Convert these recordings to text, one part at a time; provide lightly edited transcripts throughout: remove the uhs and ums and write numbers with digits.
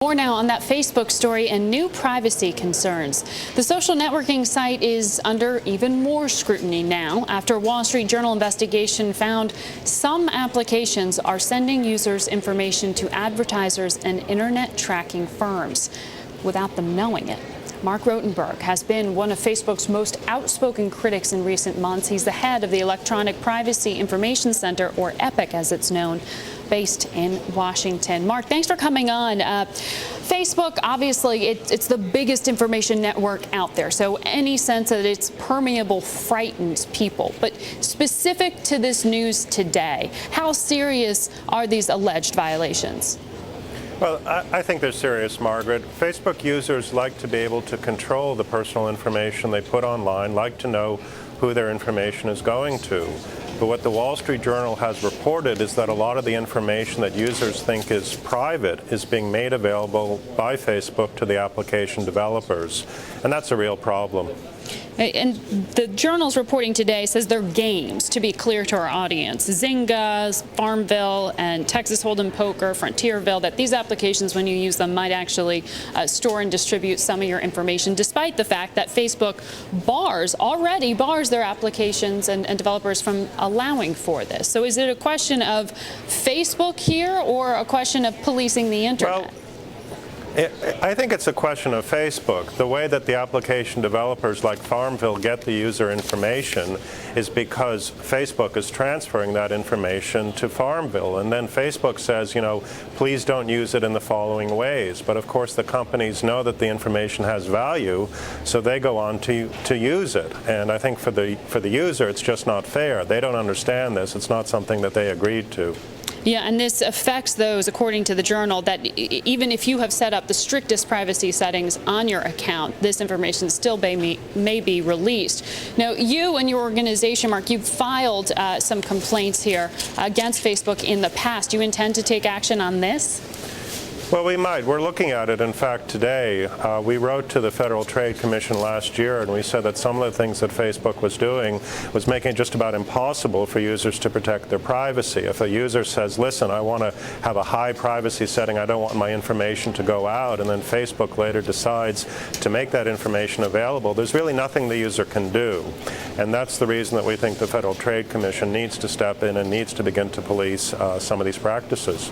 More now on that Facebook story and new privacy concerns. The social networking site is under even more scrutiny now after a Wall Street Journal investigation found some applications are sending users information to advertisers and internet tracking firms without them knowing it. Mark Rotenberg has been one of Facebook's most outspoken critics in recent months. He's the head of the Electronic Privacy Information Center, or EPIC as it's known, based in Washington. Mark, thanks for coming on. Facebook, obviously, it's the biggest information network out there, so any sense that it's permeable frightens people. But specific to this news today, how serious are these alleged violations? Well, I think they're serious, Margaret. Facebook users like to be able to control the personal information they put online, like to know who their information is going to. But what the Wall Street Journal has reported is that a lot of the information that users think is private is being made available by Facebook to the application developers. And that's a real problem. And the Journal's reporting today says they're games, to be clear to our audience. Zynga, Farmville, and Texas Hold'em Poker, Frontierville, that these applications, when you use them, might actually store and distribute some of your information, despite the fact that Facebook already bars their applications and developers from allowing for this. So is it a question of Facebook here or a question of policing the internet? Well, I think it's a question of Facebook. The way that the application developers like Farmville get the user information is because Facebook is transferring that information to Farmville. And then Facebook says, please don't use it in the following ways. But of course, the companies know that the information has value, so they go on to use it. And I think for the user, it's just not fair. They don't understand this. It's not something that they agreed to. Yeah, and this affects those, according to the Journal, that even if you have set up the strictest privacy settings on your account, this information still may be released. Now, you and your organization, Mark, you've filed some complaints here against Facebook in the past. Do you intend to take action on this? Well, we might. We're looking at it. In fact, today, we wrote to the Federal Trade Commission last year, and we said that some of the things that Facebook was doing was making it just about impossible for users to protect their privacy. If a user says, listen, I want to have a high privacy setting, I don't want my information to go out, and then Facebook later decides to make that information available, there's really nothing the user can do. And that's the reason that we think the Federal Trade Commission needs to step in and needs to begin to police some of these practices.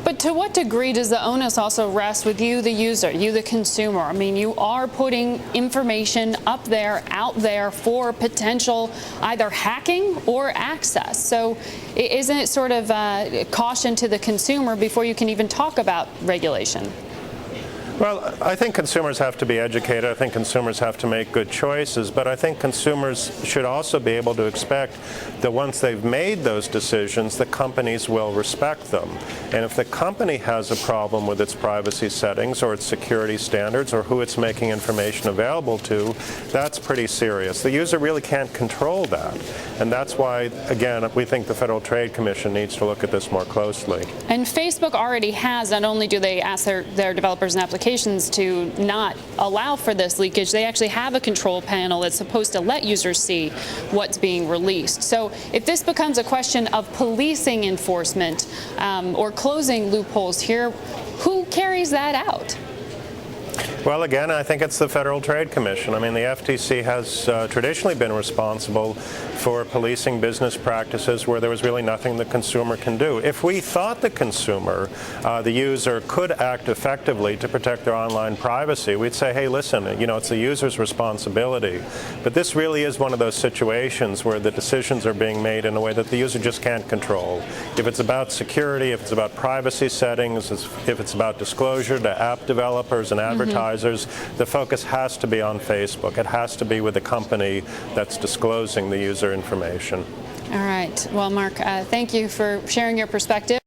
But to what degree does the onus also rest with you, the user, you, the consumer? I mean, you are putting information up there, out there for potential either hacking or access. So isn't it sort of caution to the consumer before you can even talk about regulation? Well, I think consumers have to be educated. I think consumers have to make good choices. But I think consumers should also be able to expect that once they've made those decisions, the companies will respect them. And if the company has a problem with its privacy settings or its security standards or who it's making information available to, that's pretty serious. The user really can't control that. And that's why, again, we think the Federal Trade Commission needs to look at this more closely. And Facebook already has, not only do they ask their developers and applications to not allow for this leakage, they actually have a control panel that's supposed to let users see what's being released. So if this becomes a question of policing enforcement or closing loopholes here, who carries that out? Well, again, I think it's the Federal Trade Commission. I mean, the FTC has traditionally been responsible for policing business practices where there was really nothing the consumer can do. If we thought the consumer, the user, could act effectively to protect their online privacy, we'd say, hey, listen, it's the user's responsibility. But this really is one of those situations where the decisions are being made in a way that the user just can't control. If it's about security, if it's about privacy settings, if it's about disclosure to app developers and advertisers, the focus has to be on Facebook. It has to be with the company that's disclosing the user information. All right. Well, Mark, thank you for sharing your perspective.